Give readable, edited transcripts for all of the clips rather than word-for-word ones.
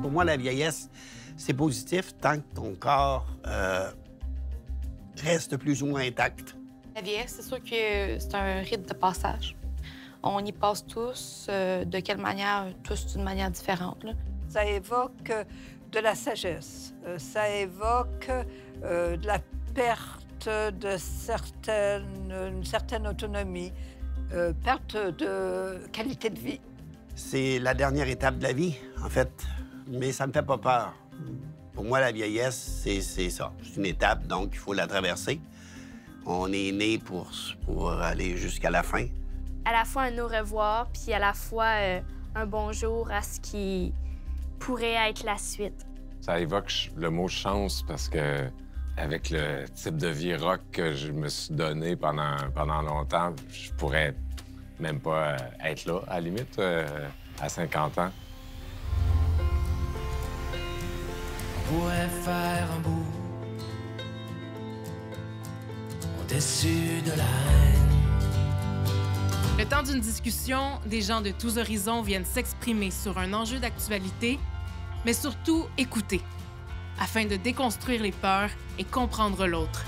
Pour moi, la vieillesse, c'est positif tant que ton corps reste plus ou moins intact. La vieillesse, c'est sûr que c'est un rite de passage. On y passe tous, de quelle manière? Tous d'une manière différente, là. Ça évoque de la sagesse, ça évoque de la perte de une certaine autonomie, perte de qualité de vie. C'est la dernière étape de la vie, en fait, mais ça me fait pas peur. Pour moi, la vieillesse, c'est ça. C'est une étape, donc il faut la traverser. On est né pour aller jusqu'à la fin. À la fois un au revoir, puis à la fois un bonjour à ce qui pourrait être la suite. Ça évoque le mot chance parce que avec le type de vie rock que je me suis donné pendant longtemps, je pourrais même pas être là, à la limite, à 50 ans. On pourrait faire un bout au-dessus de la haine. Le temps d'une discussion, des gens de tous horizons viennent s'exprimer sur un enjeu d'actualité, mais surtout écouter, afin de déconstruire les peurs et comprendre l'autre.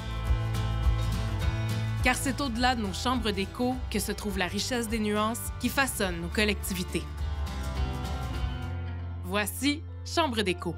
Car c'est au-delà de nos chambres d'écho que se trouve la richesse des nuances qui façonnent nos collectivités. Voici Chambre d'écho.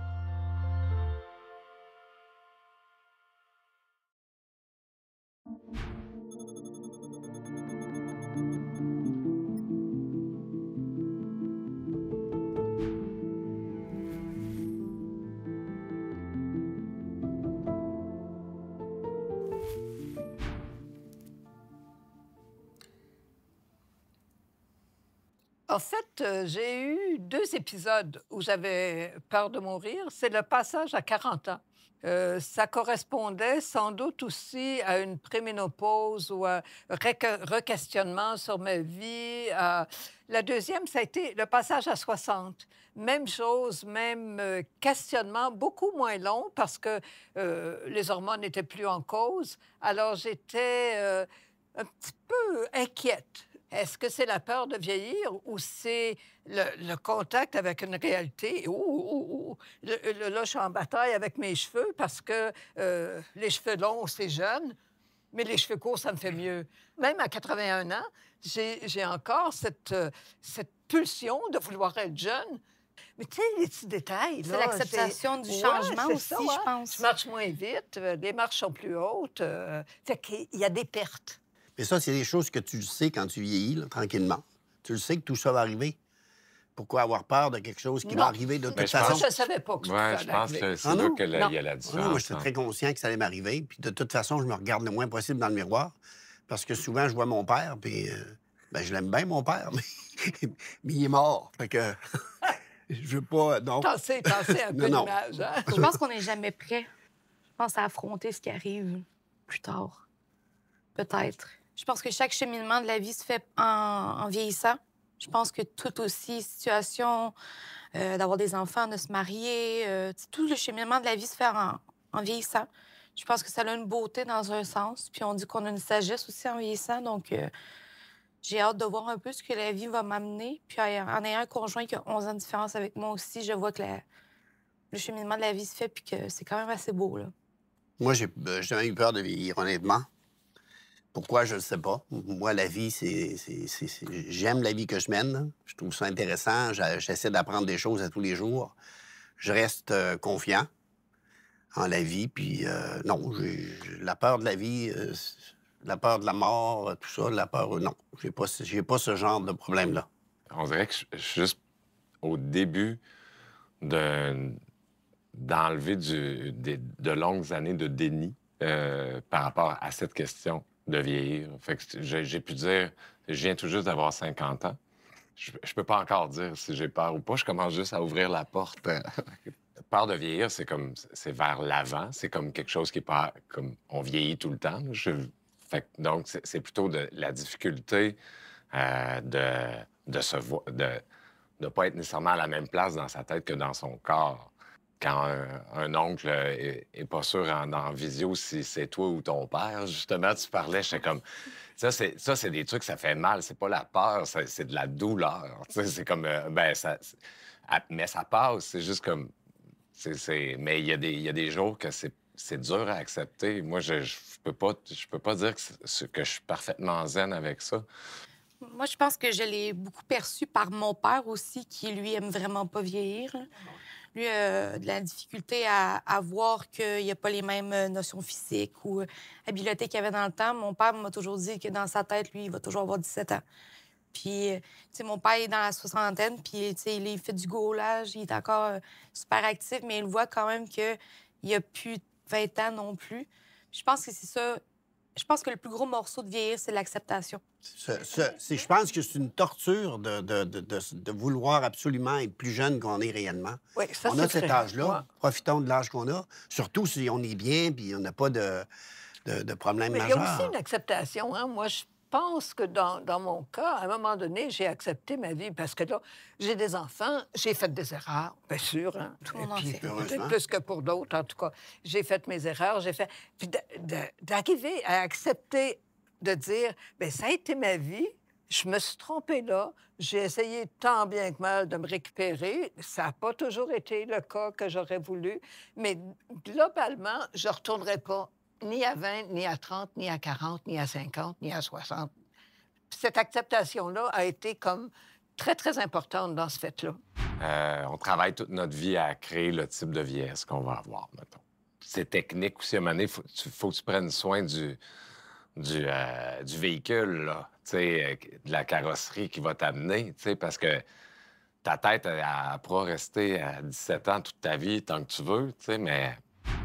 En fait, j'ai eu 2 épisodes où j'avais peur de mourir. C'est le passage à 40 ans. Ça correspondait sans doute aussi à une préménopause ou un requestionnement sur ma vie. La deuxième, ça a été le passage à 60. Même chose, même questionnement, beaucoup moins long parce que les hormones n'étaient plus en cause. Alors, j'étais un petit peu inquiète. Est-ce que c'est la peur de vieillir ou c'est le contact avec une réalité? Là, je suis en bataille avec mes cheveux parce que les cheveux longs, c'est jeune, mais les cheveux courts, ça me fait mieux. Même à 81 ans, j'ai encore cette pulsion de vouloir être jeune. Mais tu sais, les petits détails, C'est là, l'acceptation du changement c'est aussi, ça, je pense. Je marche moins vite, les marches sont plus hautes. Fait qu'il y a des pertes. Mais ça, c'est des choses que tu le sais quand tu vieillis, là, tranquillement. Tu le sais que tout ça va arriver. Pourquoi avoir peur de quelque chose qui va arriver de toute façon? Je ne savais pas que Ouais, ça je pense que c'est là qu'il y a la différence. Moi, j'étais très conscient que ça allait m'arriver. Puis de toute façon, je me regarde le moins possible dans le miroir. Parce que souvent, je vois mon père, puis je l'aime bien, mon père, mais il est mort. Fait que je veux pas... Donc... Tasser un peu l'image. Hein? Je pense qu'on n'est jamais prêt. Je pense à affronter ce qui arrive plus tard. Peut-être. Je pense que chaque cheminement de la vie se fait en vieillissant. Je pense que tout aussi, situation d'avoir des enfants, de se marier, tout le cheminement de la vie se fait en vieillissant. Je pense que ça a une beauté dans un sens. Puis on dit qu'on a une sagesse aussi en vieillissant. Donc, j'ai hâte de voir un peu ce que la vie va m'amener. Puis en ayant un conjoint qui a 11 ans de différence avec moi aussi, je vois que le cheminement de la vie se fait puis que c'est quand même assez beau, là. Moi, j'ai jamais eu peur de vieillir, honnêtement. Pourquoi, je ne sais pas. Moi, la vie, j'aime la vie que je mène. Là. Je trouve ça intéressant. J'essaie d'apprendre des choses à tous les jours. Je reste confiant en la vie. Puis non, la peur de la vie, la peur de la mort, tout ça, la peur... non, j'ai pas ce genre de problème-là. On dirait que je suis juste au début d'enlever de longues années de déni par rapport à cette question de vieillir. Fait que j'ai pu dire, je viens tout juste d'avoir 50 ans. Je peux pas encore dire si j'ai peur ou pas. Je commence juste à ouvrir la porte. Peur de vieillir, c'est vers l'avant. C'est comme quelque chose qui est pas... comme on vieillit tout le temps. Fait que, donc, c'est plutôt de la difficulté de ne pas être nécessairement à la même place dans sa tête que dans son corps. Quand un oncle est pas sûr en visio si c'est toi ou ton père, justement, tu parlais, j'étais comme... Tu Ça, c'est des trucs, ça fait mal. C'est pas la peur, c'est de la douleur. Tu sais, c'est comme, mais ça passe. C'est juste comme, mais il y a des jours que c'est dur à accepter. Moi, je peux pas dire que je suis parfaitement zen avec ça. Moi, je pense que je l'ai beaucoup perçu par mon père aussi, qui, lui, aime vraiment pas vieillir. Là. Lui a de la difficulté à voir qu'il n'y a pas les mêmes notions physiques ou habiletés qu'il y avait dans le temps. Mon père m'a toujours dit que dans sa tête, lui, il va toujours avoir 17 ans. Puis, tu sais, mon père est dans la soixantaine, puis, tu sais, il fait du gaulage, il est encore super actif, mais il voit quand même qu'il a plus 20 ans non plus. Je pense que c'est ça. Je pense que le plus gros morceau de vieillir, c'est l'acceptation. Je pense que c'est une torture de vouloir absolument être plus jeune qu'on est réellement. Oui, ça, on a c'est cet vrai. âge-là, Ouais. profitons de l'âge qu'on a, surtout si on est bien puis on n'a pas de problème Mais il y majeur. a aussi une acceptation. Hein? Moi, je pense que dans mon cas, à un moment donné, j'ai accepté ma vie parce que là, j'ai des enfants, j'ai fait des erreurs, bien sûr. Hein? Tout le monde en Et puis, fait. Heureusement. peut-être plus que pour d'autres, en tout cas. J'ai fait mes erreurs, Puis d'arriver à accepter, de dire, bien, ça a été ma vie, je me suis trompée là, j'ai essayé tant bien que mal de me récupérer. Ça n'a pas toujours été le cas que j'aurais voulu, mais globalement, je ne retournerai pas ni à 20, ni à 30, ni à 40, ni à 50, ni à 60. Cette acceptation-là a été comme très, très importante dans ce fait-là. On travaille toute notre vie à créer le type de vieillesse qu'on va avoir, mettons. C'est technique aussi. À un moment donné, faut que tu prennes soin du véhicule, là, tu sais, de la carrosserie qui va t'amener, tu sais, parce que ta tête, elle pourra rester à 17 ans toute ta vie tant que tu veux, tu sais, mais...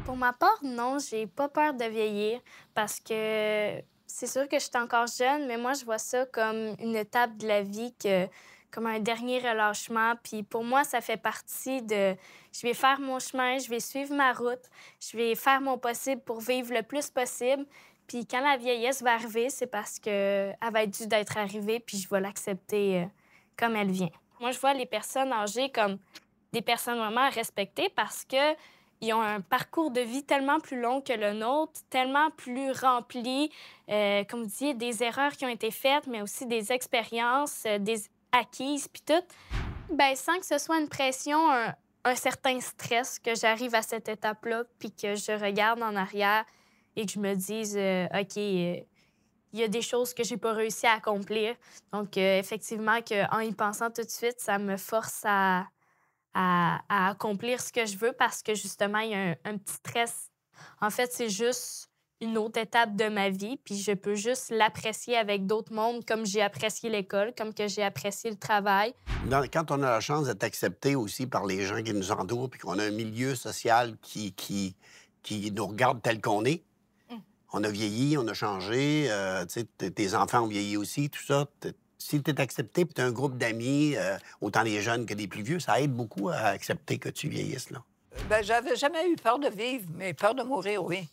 Pour ma part, non, j'ai pas peur de vieillir parce que c'est sûr que je suis encore jeune, mais moi, je vois ça comme une étape de la vie, comme un dernier relâchement. Puis pour moi, ça fait partie de... Je vais faire mon chemin, je vais suivre ma route, je vais faire mon possible pour vivre le plus possible. Puis quand la vieillesse va arriver, c'est parce qu'elle va être due d'être arrivée, puis je vais l'accepter comme elle vient. Moi, je vois les personnes âgées comme des personnes vraiment à respecter parce que ils ont un parcours de vie tellement plus long que le nôtre, tellement plus rempli, comme vous disiez, des erreurs qui ont été faites, mais aussi des expériences, des acquises, puis tout. Bien, sans que ce soit une pression, un certain stress, que j'arrive à cette étape-là, puis que je regarde en arrière et que je me dise, OK, il y a des choses que j'ai pas réussi à accomplir. Donc, effectivement, en y pensant tout de suite, ça me force à accomplir ce que je veux parce que, justement, il y a un petit stress. En fait, c'est juste une autre étape de ma vie, puis je peux juste l'apprécier avec d'autres mondes, comme j'ai apprécié l'école, comme que j'ai apprécié le travail. Quand on a la chance d'être accepté aussi par les gens qui nous entourent, puis qu'on a un milieu social qui nous regarde tel qu'on est, on a vieilli, on a changé, tu sais, tes enfants ont vieilli aussi, tout ça. Si tu es accepté, puis tu as un groupe d'amis, autant des jeunes que des plus vieux, ça aide beaucoup à accepter que tu vieillisses, là. Ben, j'avais jamais eu peur de vivre, mais peur de mourir, oui.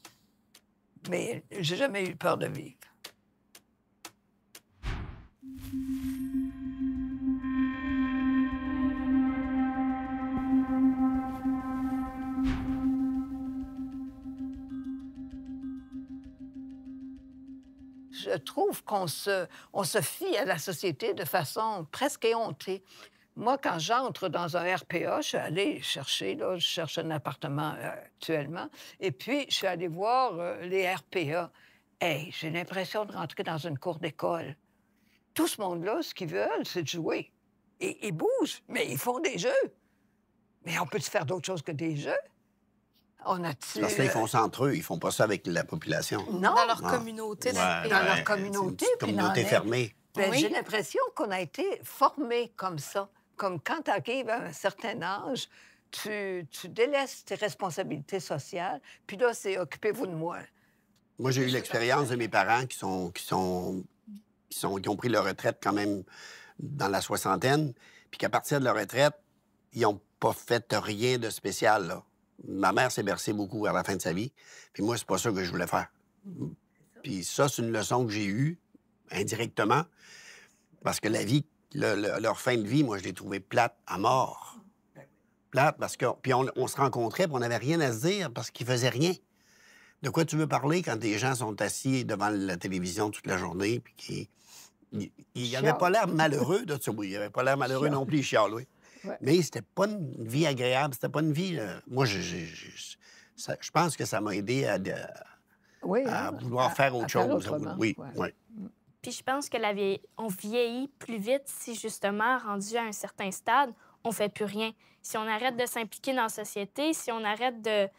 Mais j'ai jamais eu peur de vivre. Je trouve qu'on se fie à la société de façon presque éhontée. Moi, quand j'entre dans un RPA, je suis allée chercher, là, je cherche un appartement actuellement, et puis je suis allée voir les RPA. Hey, j'ai l'impression de rentrer dans une cour d'école. Tout ce monde-là, ce qu'ils veulent, c'est de jouer. Et ils bougent, mais ils font des jeux. Mais on peut-tu faire d'autres choses que des jeux? On a-tu... Parce qu'ils font ça entre eux, ils font pas ça avec la population. Non, Dans leur Ah. communauté. Ouais, dans leur ouais, communauté, c'est une puis communauté dans- fermée. ben, Oui. j'ai l'impression qu'on a été formés comme ça. Comme quand tu arrives à un certain âge, tu délaisses tes responsabilités sociales, puis là, c'est « occupez-vous de moi ». Moi, j'ai eu l'expérience de mes parents qui ont pris leur retraite quand même dans la soixantaine, puis qu'à partir de leur retraite, ils n'ont pas fait rien de spécial, là. Ma mère s'est bercée beaucoup vers la fin de sa vie, puis moi, c'est pas ça que je voulais faire. Puis ça, c'est une leçon que j'ai eue, indirectement, parce que la vie, leur fin de vie, moi, je l'ai trouvée plate à mort. Plate, parce que... Puis on se rencontrait, puis on n'avait rien à se dire, parce qu'ils faisaient rien. De quoi tu veux parler quand les gens sont assis devant la télévision toute la journée puis il n'avait pas l'air malheureux de ça. Oui, il n'avait pas l'air malheureux non plus, il chiale, oui. Ouais. Mais c'était pas une vie agréable, c'était pas une vie... moi, je pense que ça m'a aidé Oui, à hein, vouloir faire autre faire chose. autrement, Oui, ouais. oui. Puis je pense que on vieillit plus vite si, justement, rendu à un certain stade, on fait plus rien. Si on arrête de s'impliquer dans la société, si on arrête de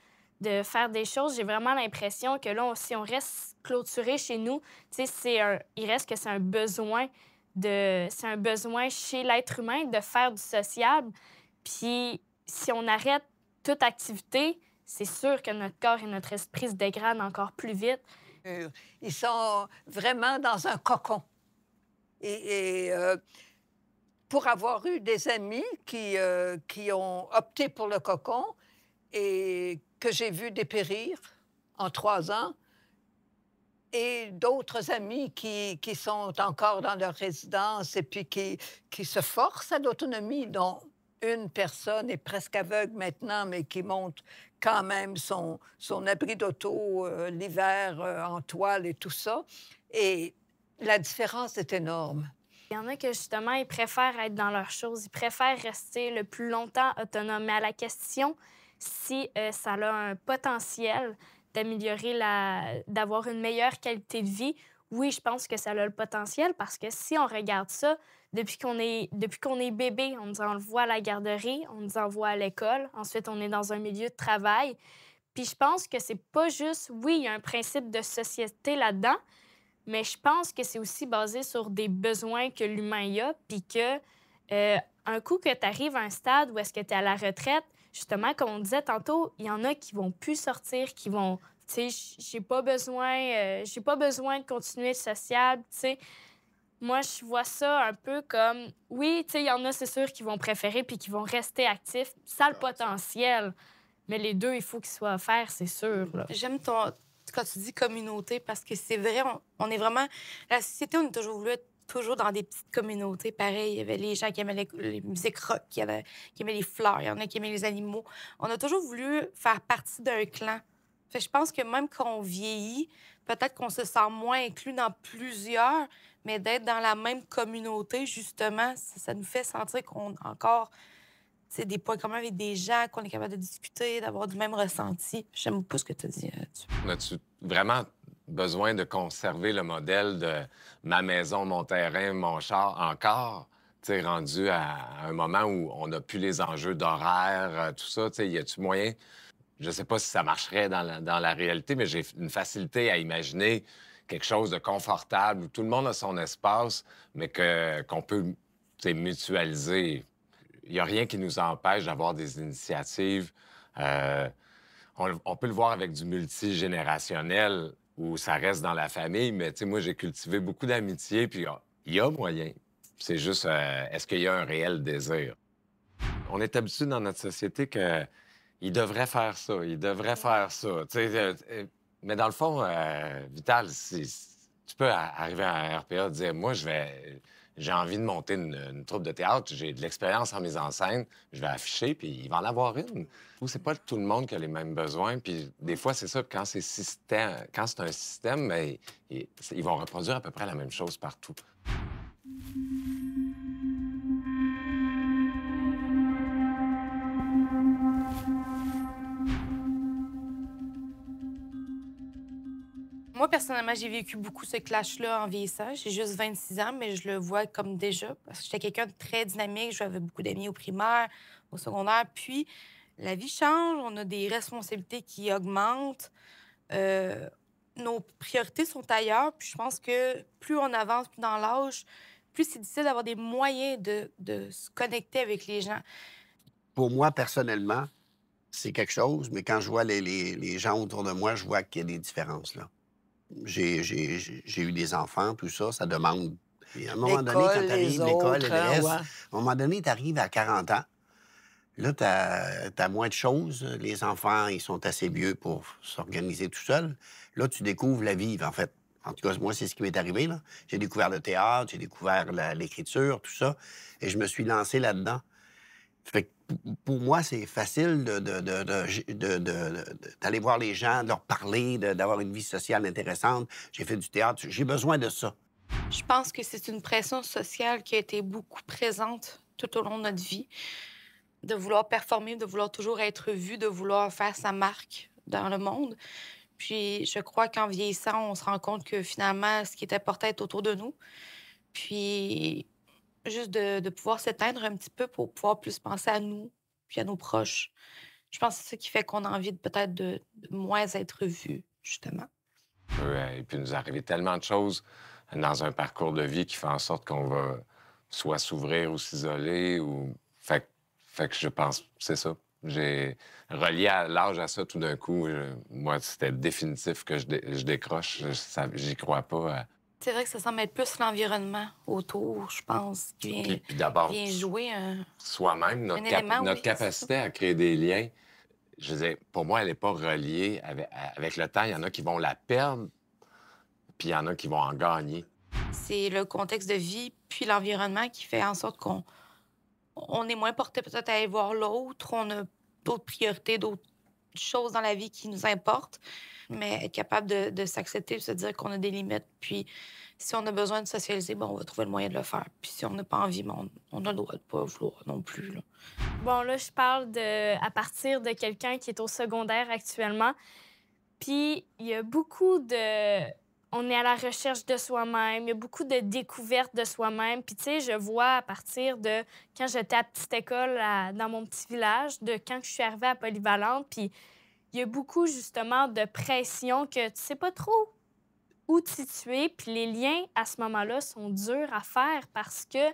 faire des choses, j'ai vraiment l'impression que là, si on reste clôturé chez nous, tu sais, il reste que c'est un besoin chez l'être humain de faire du sociable. Puis si on arrête toute activité, c'est sûr que notre corps et notre esprit se dégradent encore plus vite. Ils sont vraiment dans un cocon. Et pour avoir eu des amis qui ont opté pour le cocon et que j'ai vu dépérir en 3 ans, et d'autres amis qui sont encore dans leur résidence et puis qui se forcent à l'autonomie, dont une personne est presque aveugle maintenant, mais qui monte quand même son abri d'auto l'hiver en toile et tout ça. Et la différence est énorme. Il y en a que, justement, ils préfèrent être dans leurs choses. Ils préfèrent rester le plus longtemps autonomes. Mais à la question si ça a un potentiel d'améliorer d'avoir une meilleure qualité de vie, oui, je pense que ça a le potentiel parce que si on regarde ça, depuis qu'on est bébé, on nous envoie à la garderie, on nous envoie à l'école, ensuite on est dans un milieu de travail. Puis je pense que c'est pas juste, oui, il y a un principe de société là-dedans, mais je pense que c'est aussi basé sur des besoins que l'humain a, puis que un coup que tu arrives à un stade où est-ce que tu es à la retraite, justement, comme on disait tantôt, il y en a qui vont plus sortir, qui vont, tu sais, j'ai pas besoin de continuer le social, tu sais. Moi, je vois ça un peu comme, oui, tu sais, il y en a, c'est sûr, qui vont préférer puis qui vont rester actifs. Ça a le potentiel, mais les deux, il faut qu'ils soient offerts, c'est sûr, là. J'aime quand tu dis communauté, parce que c'est vrai, on est vraiment... La société, on est toujours voulu être toujours dans des petites communautés. Pareil, il y avait les gens qui aimaient les musiques rock, qui aimaient les fleurs, il y en a qui aimaient les animaux. On a toujours voulu faire partie d'un clan. Fait que je pense que même quand on vieillit, peut-être qu'on se sent moins inclus dans plusieurs, mais d'être dans la même communauté, justement, ça nous fait sentir qu'on a encore des points communs avec des gens, qu'on est capable de discuter, d'avoir du même ressenti. J'aime beaucoup ce que tu as dit là-dessus. As-tu vraiment besoin de conserver le modèle de ma maison, mon terrain, mon char encore? Tu sais, rendu à un moment où on n'a plus les enjeux d'horaire, tout ça, tu sais, y a-tu moyen? Je sais pas si ça marcherait dans la réalité, mais j'ai une facilité à imaginer quelque chose de confortable où tout le monde a son espace, mais qu'on peut, tu sais, mutualiser. Il n'y a rien qui nous empêche d'avoir des initiatives. On peut le voir avec du multigénérationnel où ça reste dans la famille, mais tu sais, moi, j'ai cultivé beaucoup d'amitié, puis il y a moyen. C'est juste, est-ce qu'il y a un réel désir? On est habitué dans notre société que il devrait faire ça, il devrait faire ça. Mais dans le fond, Vital, tu peux arriver à un RPA et dire, moi, j'ai envie de monter une troupe de théâtre, j'ai de l'expérience en mise en scène, je vais afficher, puis il va en avoir une. C'est pas tout le monde qui a les mêmes besoins, puis des fois, c'est ça, quand c'est un système, mais ils vont reproduire à peu près la même chose partout. Moi, personnellement, j'ai vécu beaucoup ce clash-là en vieillissant. J'ai juste 26 ans, mais je le vois comme déjà. Parce que j'étais quelqu'un de très dynamique. J'avais beaucoup d'amis au primaire, au secondaire. Puis, la vie change. On a des responsabilités qui augmentent. Nos priorités sont ailleurs. Puis, je pense que plus on avance plus dans l'âge, plus c'est difficile d'avoir des moyens de se connecter avec les gens. Pour moi, personnellement, c'est quelque chose, mais quand je vois les gens autour de moi, je vois qu'il y a des différences, là. J'ai eu des enfants, tout ça, ça demande... Et à un moment donné, quand tu arrives, l'école et le reste, à un moment donné, tu arrives à 40 ans, là, tu as moins de choses. Les enfants, ils sont assez vieux pour s'organiser tout seuls. Là, tu découvres la vie, en fait. En tout cas, moi, c'est ce qui m'est arrivé, là. J'ai découvert le théâtre, j'ai découvert l'écriture, tout ça, et je me suis lancé là-dedans. Fait que pour moi, c'est facile d'aller voir les gens, de leur parler, d'avoir une vie sociale intéressante. J'ai fait du théâtre, j'ai besoin de ça. Je pense que c'est une pression sociale qui a été beaucoup présente tout au long de notre vie. De vouloir performer, de vouloir toujours être vu, de vouloir faire sa marque dans le monde. Puis je crois qu'en vieillissant, on se rend compte que finalement, ce qui est important est autour de nous. Puis juste de pouvoir s'éteindre un petit peu pour pouvoir plus penser à nous, puis à nos proches. Je pense que c'est ça qui fait qu'on a envie peut-être de moins être vu, justement. Et puis, il nous arrive tellement de choses dans un parcours de vie qui fait en sorte qu'on va soit s'ouvrir ou s'isoler. Fait que je pense, c'est ça. J'ai relié à l'âge à ça tout d'un coup. Moi, c'était définitif que je décroche. J'y crois pas. C'est vrai que ça semble être plus l'environnement autour, je pense, qui Puis d'abord, vient jouer un... soi-même, un élément, notre oui, capacité à créer des liens, je veux dire, pour moi, elle n'est pas reliée avec le temps. Il y en a qui vont la perdre, puis il y en a qui vont en gagner. C'est le contexte de vie puis l'environnement qui fait en sorte qu'on est moins porté peut-être à aller voir l'autre. On a d'autres priorités, d'autres choses dans la vie qui nous importent, mais être capable de s'accepter, de se dire qu'on a des limites. Puis si on a besoin de socialiser, bon, on va trouver le moyen de le faire. Puis si on n'a pas envie, bon, on a le droit de pas vouloir non plus. Là. Bon, là, je parle à partir de quelqu'un qui est au secondaire actuellement. Puis il y a beaucoup de... On est à la recherche de soi-même. Il y a beaucoup de découvertes de soi-même. Puis, tu sais, je vois à partir de quand j'étais à petite école dans mon petit village, de quand je suis arrivée à Polyvalente. Puis, il y a beaucoup, justement, de pression que tu sais pas trop où te situer. Puis, les liens, à ce moment-là, sont durs à faire parce que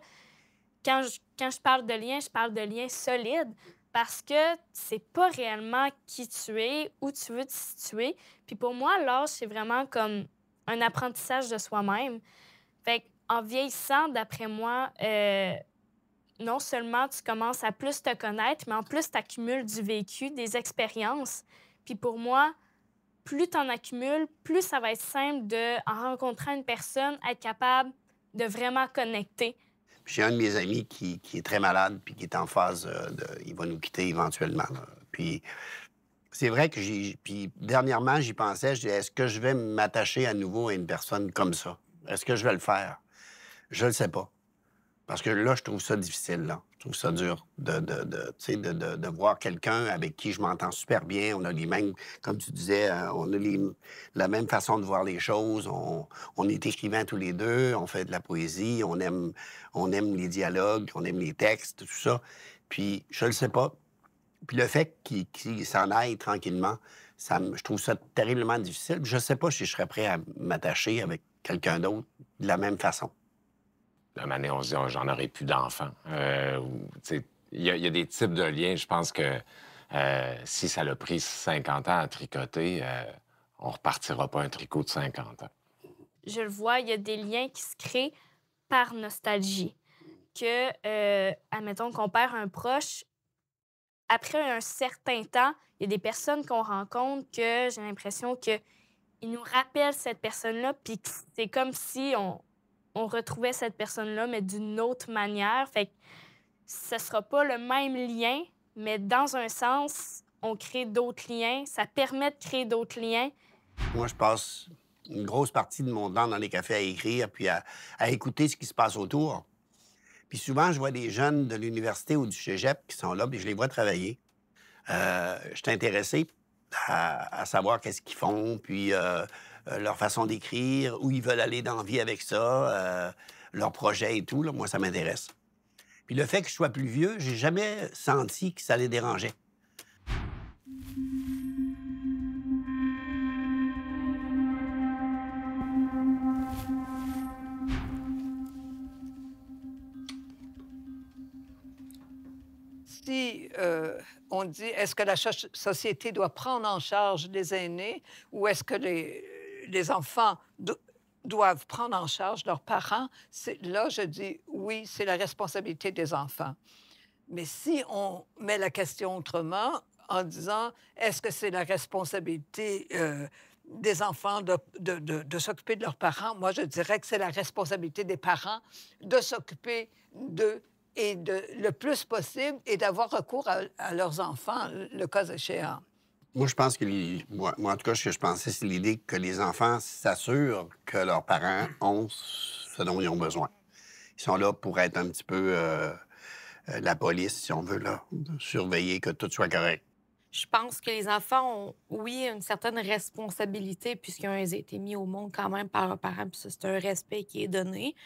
quand je parle de liens, je parle de liens solides parce que c'est pas réellement qui tu es, où tu veux te situer. Puis, pour moi, l'âge, c'est vraiment comme un apprentissage de soi-même. Fait qu'en vieillissant, d'après moi, non seulement tu commences à plus te connaître, mais en plus, tu accumules du vécu, des expériences. Puis pour moi, plus tu en accumules, plus ça va être simple en rencontrant une personne, être capable de vraiment connecter. J'ai un de mes amis qui est très malade puis qui est en phase il va nous quitter éventuellement. Là. Puis c'est vrai que puis dernièrement, j'y pensais, je disais, est-ce que je vais m'attacher à nouveau à une personne comme ça? Est-ce que je vais le faire? Je le sais pas. Parce que là, je trouve ça difficile, là. Je trouve ça dur de voir quelqu'un avec qui je m'entends super bien. On a les mêmes, comme tu disais, on a la même façon de voir les choses. On est écrivains tous les deux, on fait de la poésie, on aime les dialogues, on aime les textes, tout ça. Puis je le sais pas. Puis le fait qu'il s'en aille tranquillement, je trouve ça terriblement difficile. Je ne sais pas si je serais prêt à m'attacher avec quelqu'un d'autre de la même façon. La manière on se dit, oh, j'en aurais plus d'enfants. Il y a des types de liens. Je pense que si ça l'a pris 50 ans à tricoter, on repartira pas un tricot de 50 ans. Je le vois, il y a des liens qui se créent par nostalgie. Que, admettons qu'on perd un proche, après un certain temps, il y a des personnes qu'on rencontre que j'ai l'impression qu'ils nous rappellent cette personne-là, puis c'est comme si on retrouvait cette personne-là, mais d'une autre manière. Fait que ce sera pas le même lien, mais dans un sens, on crée d'autres liens. Ça permet de créer d'autres liens. Moi, je passe une grosse partie de mon temps dans les cafés à écrire puis à écouter ce qui se passe autour. Puis souvent, je vois des jeunes de l'université ou du cégep qui sont là, puis je les vois travailler. Je suis intéressé à savoir qu'est-ce qu'ils font, puis leur façon d'écrire, où ils veulent aller dans la vie avec ça, leurs projets et tout. Là, moi, ça m'intéresse. Puis le fait que je sois plus vieux, j'ai jamais senti que ça les dérangeait. Si on dit, est-ce que la société doit prendre en charge les aînés ou est-ce que les enfants doivent prendre en charge leurs parents, là, je dis oui, c'est la responsabilité des enfants. Mais si on met la question autrement, en disant, est-ce que c'est la responsabilité des enfants de s'occuper de leurs parents, moi, je dirais que c'est la responsabilité des parents de s'occuper d'eux et le plus possible et d'avoir recours à leurs enfants, le cas échéant. Moi, je pense que moi, en tout cas, ce que je pensais, c'est l'idée que les enfants s'assurent que leurs parents ont ce dont ils ont besoin. Ils sont là pour être un petit peu la police, si on veut, là, de surveiller que tout soit correct. Je pense que les enfants ont, oui, une certaine responsabilité puisqu'ils ont été mis au monde quand même par leurs parents, puis ça, c'est un respect qui est donné.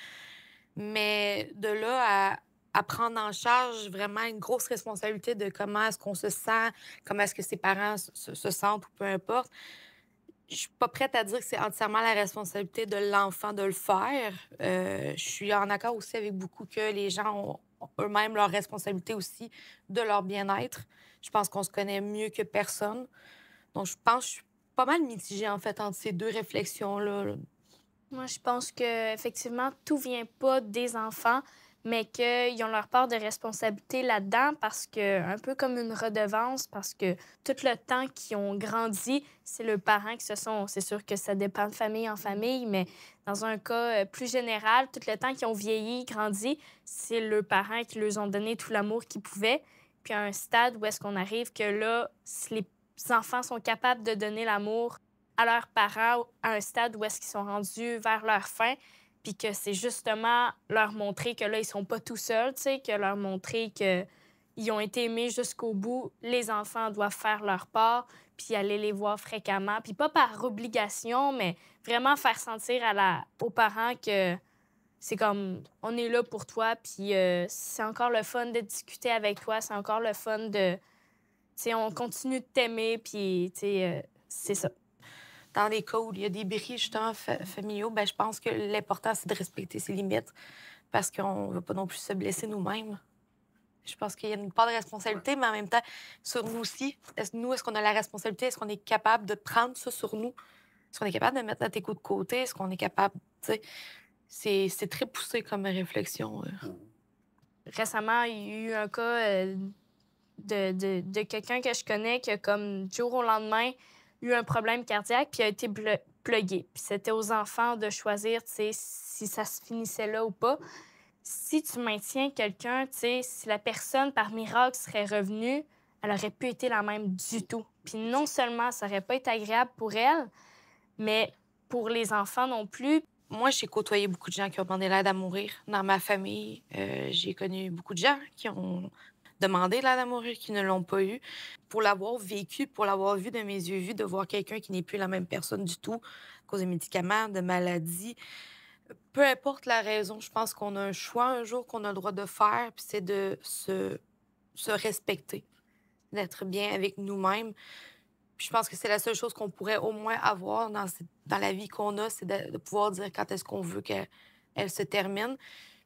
Mais de là à prendre en charge vraiment une grosse responsabilité de comment est-ce qu'on se sent, comment est-ce que ses parents se sentent ou peu importe, je suis pas prête à dire que c'est entièrement la responsabilité de l'enfant de le faire. Je suis en accord aussi avec beaucoup que les gens ont eux-mêmes leur responsabilité aussi de leur bien-être. Je pense qu'on se connaît mieux que personne. Donc, je pense que je suis pas mal mitigée, en fait, entre ces deux réflexions-là. là. Moi, je pense que effectivement tout vient pas des enfants, mais qu'ils ont leur part de responsabilité là-dedans parce que, un peu comme une redevance, parce que tout le temps qu'ils ont grandi, c'est leurs parents qui se sont... C'est sûr que ça dépend de famille en famille, mais dans un cas plus général, tout le temps qu'ils ont vieilli, grandi, c'est leurs parents qui leur ont donné tout l'amour qu'ils pouvaient. Puis à un stade où est-ce qu'on arrive que là, si les enfants sont capables de donner l'amour à leurs parents, à un stade où est-ce qu'ils sont rendus vers leur fin, puis que c'est justement leur montrer que là, ils sont pas tout seuls, tu sais, que leur montrer qu'ils ont été aimés jusqu'au bout. Les enfants doivent faire leur part, puis aller les voir fréquemment, puis pas par obligation, mais vraiment faire sentir aux parents que c'est comme, on est là pour toi, puis c'est encore le fun de discuter avec toi, c'est encore le fun de, tu sais, on continue de t'aimer, puis, tu sais, c'est ça. Dans les cas où il y a des bris, justement, familiaux, ben, je pense que l'important, c'est de respecter ses limites parce qu'on ne veut pas non plus se blesser nous-mêmes. Je pense qu'il y a une part de responsabilité, mais en même temps, sur nous aussi. Est-ce qu'on a la responsabilité? Est-ce qu'on est capable de prendre ça sur nous? Est-ce qu'on est capable de mettre notre écoute de côté? Est-ce qu'on est capable, tu sais... C'est très poussé comme réflexion. Récemment, il y a eu un cas de quelqu'un que je connais qui a, comme, du jour au lendemain, eu un problème cardiaque puis a été plugué. Puis c'était aux enfants de choisir, tu sais, si ça se finissait là ou pas. Si tu maintiens quelqu'un, tu sais, si la personne, par miracle, serait revenue, elle aurait pu être la même du tout. Puis non seulement ça aurait pas été agréable pour elle, mais pour les enfants non plus. Moi, j'ai côtoyé beaucoup de gens qui ont demandé l'aide à mourir. Dans ma famille, j'ai connu beaucoup de gens qui ont demandé l'aide à mourir, qui ne l'ont pas eu. Pour l'avoir vécu, pour l'avoir vu de mes yeux vus, de voir quelqu'un qui n'est plus la même personne du tout, à cause de médicaments, de maladies, peu importe la raison, je pense qu'on a un choix un jour qu'on a le droit de faire, puis c'est de se respecter, d'être bien avec nous-mêmes. Puis je pense que c'est la seule chose qu'on pourrait au moins avoir dans la vie qu'on a, c'est de pouvoir dire quand est-ce qu'on veut qu'elle se termine.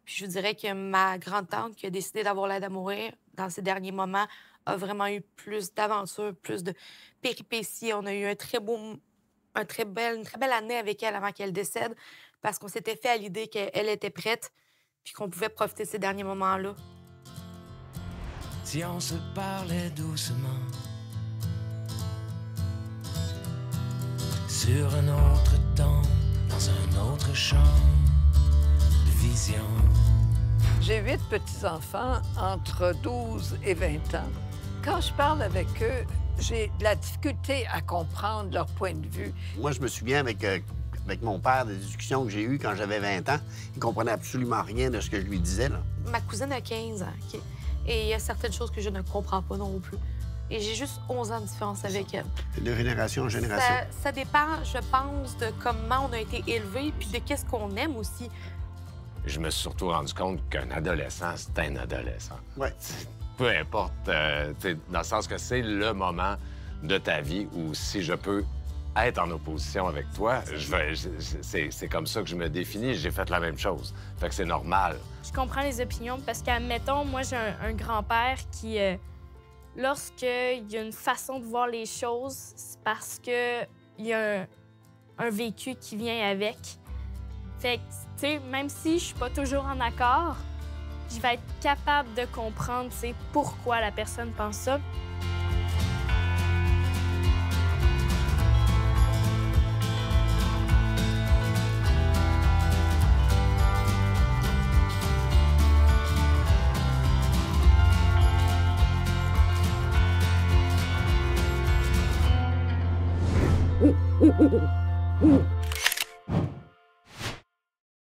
Puis je vous dirais que ma grande-tante qui a décidé d'avoir l'aide à mourir dans ces derniers moments a vraiment eu plus d'aventures, plus de péripéties. On a eu une très belle année avec elle avant qu'elle décède parce qu'on s'était fait à l'idée qu'elle était prête puis qu'on pouvait profiter de ces derniers moments-là. Si on se parlait doucement sur un autre temps, dans un autre champ de vision. J'ai 8 petits-enfants entre 12 et 20 ans. Quand je parle avec eux, j'ai de la difficulté à comprendre leur point de vue. Moi, je me souviens avec mon père des discussions que j'ai eues quand j'avais 20 ans. Il comprenait absolument rien de ce que je lui disais, là. Ma cousine a 15 ans, OK? Et il y a certaines choses que je ne comprends pas non plus. Et j'ai juste 11 ans de différence avec elle. De génération en génération. Ça dépend, je pense, de comment on a été élevé puis de qu'est-ce qu'on aime aussi. Je me suis surtout rendu compte qu'un adolescent, c'est un adolescent. Ouais. Peu importe, dans le sens que c'est le moment de ta vie où si je peux être en opposition avec toi, c'est comme ça que je me définis. J'ai fait la même chose. Fait que c'est normal. Je comprends les opinions parce qu'admettons, moi, j'ai un grand-père qui, lorsqu'il y a une façon de voir les choses, c'est parce qu'il y a un vécu qui vient avec. Fait que, tu sais, même si je suis pas toujours en accord, je vais être capable de comprendre, tu sais, pourquoi la personne pense ça.